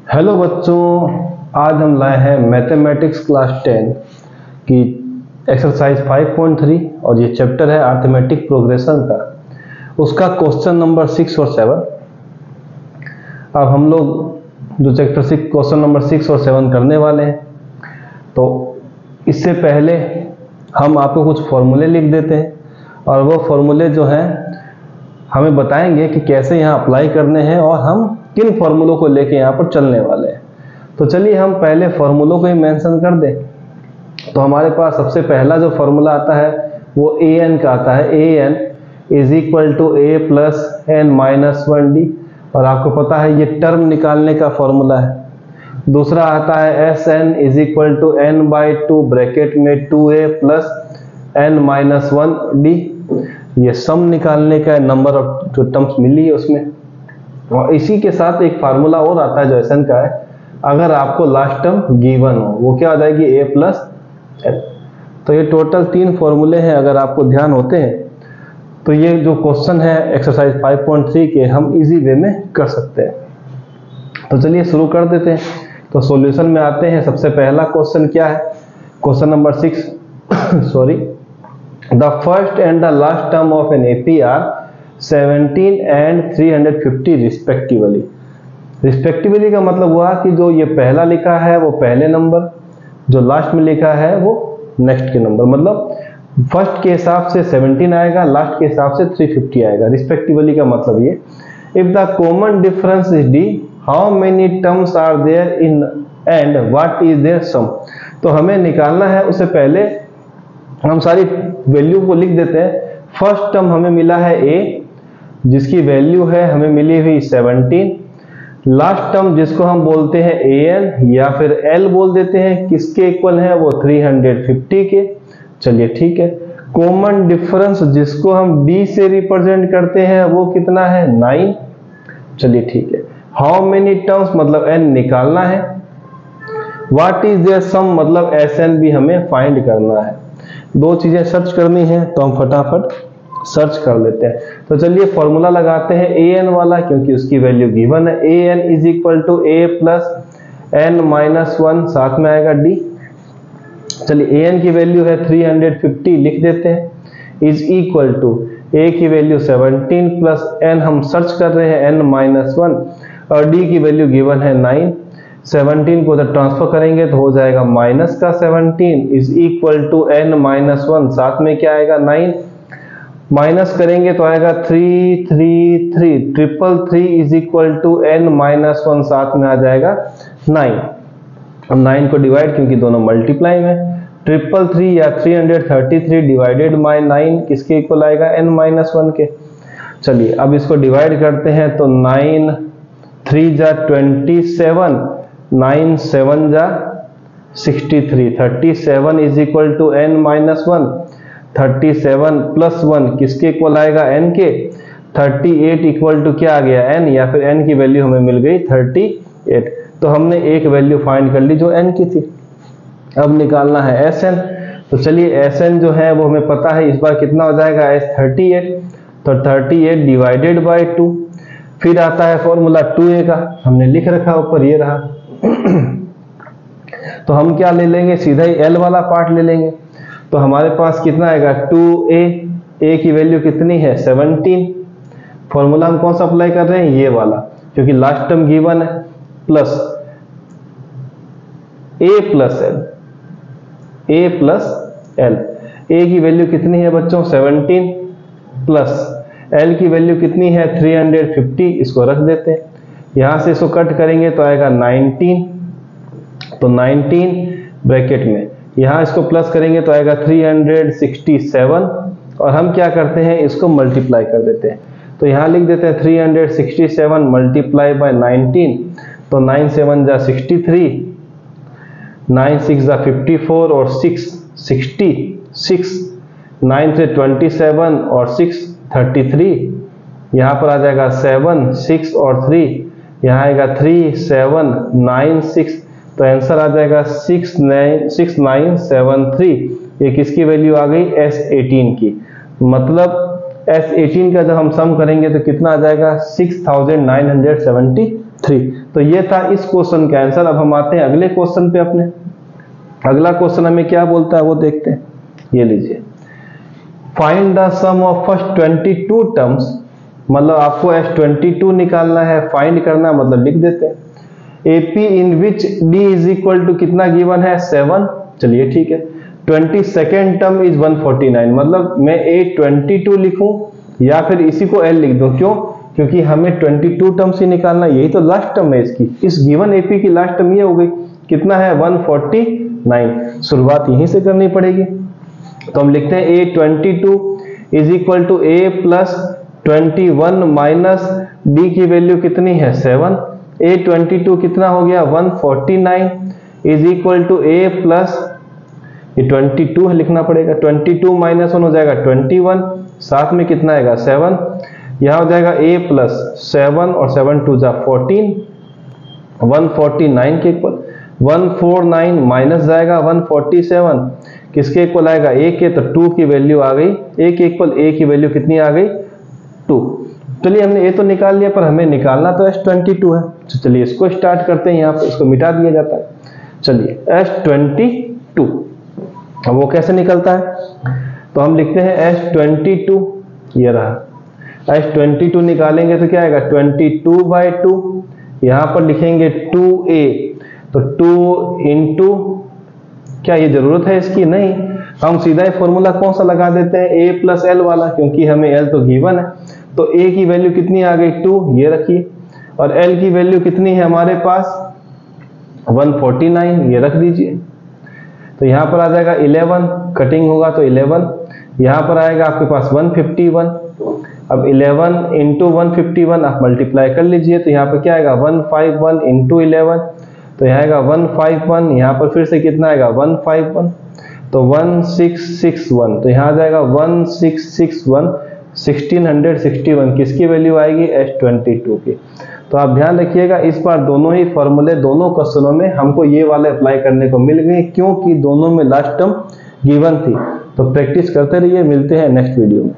Hello बच्चों, आज हम लाए हैं मैथमेटिक्स क्लास 10 की एक्सरसाइज 5.3 और ये चैप्टर है अरिथमेटिक प्रोग्रेशन का। उसका क्वेश्चन नंबर 6 और 7। अब हम लोग जो चैप्टर 6 क्वेश्चन नंबर 6 और 7 करने वाले हैं, तो इससे पहले हम आपको कुछ फॉर्मूले लिख देते हैं और वो फॉर्मूले जो हैं हमें बताएंगे कि कैसे यहाँ अप्लाई करने हैं और हम किन फॉर्मूलों को लेके यहाँ पर चलने वाले हैं। तो चलिए हम पहले फॉर्मूलों को ही मेंशन कर दें। तो हमारे पास सबसे पहला जो फॉर्मूला आता है वो ए एन का आता है। A n is equal to a plus n minus 1 D, और आपको पता है ये टर्म निकालने का फॉर्मूला है। दूसरा आता है S n is equal to n by 2 bracket में 2a plus n minus 1 D, ये सम निकालने का नंबर ऑफ जो टर्म्स मिली है उसमें। और इसी के साथ एक फार्मूला और आता है जो एस एन का है, अगर आपको लास्ट टर्म गिवन हो वो क्या आ जाएगी ए प्लस एन। तो ये टोटल 3 फॉर्मूले हैं। अगर आपको ध्यान होते हैं तो ये जो क्वेश्चन है एक्सरसाइज 5.3 के हम इजी वे में कर सकते हैं। तो चलिए शुरू कर देते हैं। तो सॉल्यूशन में आते हैं। सबसे पहला क्वेश्चन क्या है, question number 6 sorry, the first and the last term of an AP are 17 एंड 350 रिस्पेक्टिवली। रिस्पेक्टिवली का मतलब हुआ कि जो ये पहला लिखा है वो पहले नंबर, जो लास्ट में लिखा है वो नेक्स्ट के नंबर, मतलब फर्स्ट के हिसाब से 17 आएगा, लास्ट के हिसाब से 350 आएगा। रिस्पेक्टिवली का मतलब ये, if the common difference is D, how many terms are there in and what is their sum. तो हमें निकालना है, उससे पहले हम सारी वैल्यू को लिख देते हैं। फर्स्ट टर्म हमें मिला है ए, जिसकी वैल्यू है हमें मिली हुई 17। लास्ट टर्म जिसको हम बोलते हैं ए एन या फिर एल बोल देते हैं, किसके इक्वल है वो 350 के। चलिए ठीक है। कॉमन डिफरेंस जिसको हम डी से रिप्रेजेंट करते हैं वो कितना है 9। चलिए ठीक है। हाउ मेनी टर्म्स मतलब एन निकालना है। व्हाट इज देयर सम मतलब एस एन भी हमें फाइंड करना है। 2 चीजें सर्च करनी है तो हम फटाफट सर्च कर लेते हैं। तो चलिए फॉर्मूला लगाते हैं ए एन वाला, क्योंकि उसकी वैल्यू गिवन है। A n is equal to a plus n minus 1, साथ में आएगा डी। चलिए ए एन की वैल्यू है 350, लिख देते हैं, इज इक्वल टू ए की वैल्यू 17 प्लस एन हम सर्च कर रहे हैं एन माइनस 1, और डी की वैल्यू गिवन है 9। 17 को उधर ट्रांसफर करेंगे तो हो जाएगा माइनस का 17 is equal to n minus 1, साथ में क्या आएगा 9। माइनस करेंगे तो आएगा 3 3 3, 333 is equal to n minus 1, साथ में आ जाएगा 9। अब 9 को डिवाइड, क्योंकि दोनों मल्टीप्लाई में, 333 या 333 डिवाइडेड बाय 9 किसके इक्वल आएगा एन माइनस 1 के। चलिए अब इसको डिवाइड करते हैं तो 9 3 जा 27, 9 7 जा 63, 37 is equal to n minus 1। 37 plus 1 किसके इक्वल आएगा एन के। 38 इक्वल टू क्या आ गया एन, या फिर एन की वैल्यू हमें मिल गई 38। तो हमने एक वैल्यू फाइंड कर ली जो एन की थी। अब निकालना है एस एन। तो चलिए एस एन जो है वो हमें पता है, इस बार कितना हो जाएगा एस 38। तो 38 डिवाइडेड बाय 2, फिर आता है फॉर्मूला 2a का, हमने लिख रखा ऊपर, ये रहा। तो हम क्या ले लेंगे, सीधा ही एल वाला पार्ट ले लेंगे। तो हमारे पास कितना आएगा 2a, a की वैल्यू कितनी है 17। फॉर्मूला हम कौन सा अप्लाई कर रहे हैं, ये वाला, क्योंकि लास्ट टर्म गिवन है, plus a plus L, a plus L. a की वैल्यू कितनी है बच्चों 17, प्लस l की वैल्यू कितनी है 350, इसको रख देते हैं। यहां से इसको कट करेंगे तो आएगा 19, तो 19 ब्रैकेट में, यहां इसको प्लस करेंगे तो आएगा 367, और हम क्या करते हैं इसको मल्टीप्लाई कर देते हैं। तो यहां लिख देते हैं 367 मल्टीप्लाई बाय 19, तो 9 7 जा 63, 9 6 जा 54 और 6 66, 9 से 27 और 6 33, यहाँ पर आ जाएगा 7 6 और 3, यहाँ आएगा 3 7 9 6, तो आंसर आ जाएगा 6973। ये किसकी वैल्यू आ गई S18 की। मतलब S18 का जब हम सम करेंगे तो कितना आ जाएगा 6973। 3। तो ये था इस क्वेश्चन का आंसर। अब हम आते हैं अगले क्वेश्चन पे अपने। अगला क्वेश्चन हमें क्या बोलता है वो देखते हैं। ये लीजिए, find the sum of first 22 terms, मतलब आपको S22 निकालना है, फाइंड करना मतलब लिख देते हैं। AP in which D is equal to कितना गिवन है 7, चलिए ठीक है। 22nd टर्म इज 149, मतलब मैं A22 लिखूं या फिर इसी को L लिख दूं, क्यों? क्योंकि हमें 22 टर्म्स ही निकालना, यही तो लास्ट टर्म है इसकी, इस गिवन AP की लास्ट टर्म ये हो गई, कितना है 149। शुरुआत यहीं से करनी पड़ेगी। तो हम लिखते हैं A22 is equal to A plus 21 minus D की वैल्यू कितनी है 7। A22 कितना हो गया 149 is equal to A plus, ये 22 है लिखना पड़ेगा, 22 माइनस 1 हो जाएगा 21, साथ में कितना आएगा 7, यहां हो जाएगा A प्लस 7 और 7 2 जा 14, 149 के इक्वल। 149 माइनस जाएगा 147, किसके इक्वल आएगा A के, तो 2 की वैल्यू आ गई, A के इक्वल A की वैल्यू कितनी आ गई 2। चलिए हमने A तो निकाल लिया, पर हमें निकालना तो S22 है। तो चलिए इसको स्टार्ट करते हैं, यहाँ पे इसको मिटा दिया जाता है। चलिए S22, अब वो कैसे निकलता है, तो हम लिखते हैं S22, ये रहा S22 निकालेंगे तो क्या आएगा 22/2, यहां पर लिखेंगे 2A, तो 2 इंटू, क्या ये जरूरत है इसकी, नहीं, हम सीधा ही फॉर्मूला कौन सा लगा देते हैं A प्लस L वाला, क्योंकि हमें L तो गिवन है। तो A की वैल्यू कितनी आ गई 2, ये रखिए, और L की वैल्यू कितनी है हमारे पास 149, ये रख दीजिए। तो यहाँ पर आ जाएगा 11, कटिंग होगा तो 11, यहाँ पर आएगा आपके पास 151। अब 11 इंटू 151 आप मल्टीप्लाई कर लीजिए, तो यहाँ पर क्या आएगा 151 इंटू 11, तो यहाँ आएगा 151, यहाँ पर फिर से कितना आएगा 151, तो 1661, तो यहाँ आ जाएगा 1661, 1661 किसकी वैल्यू आएगी S22 की। तो आप ध्यान रखिएगा, इस बार दोनों ही फॉर्मूले दोनों क्वेश्चनों में हमको ये वाले अप्लाई करने को मिल गए, क्योंकि दोनों में लास्ट टर्म गिवन थी। तो प्रैक्टिस करते रहिए, मिलते हैं नेक्स्ट वीडियो में।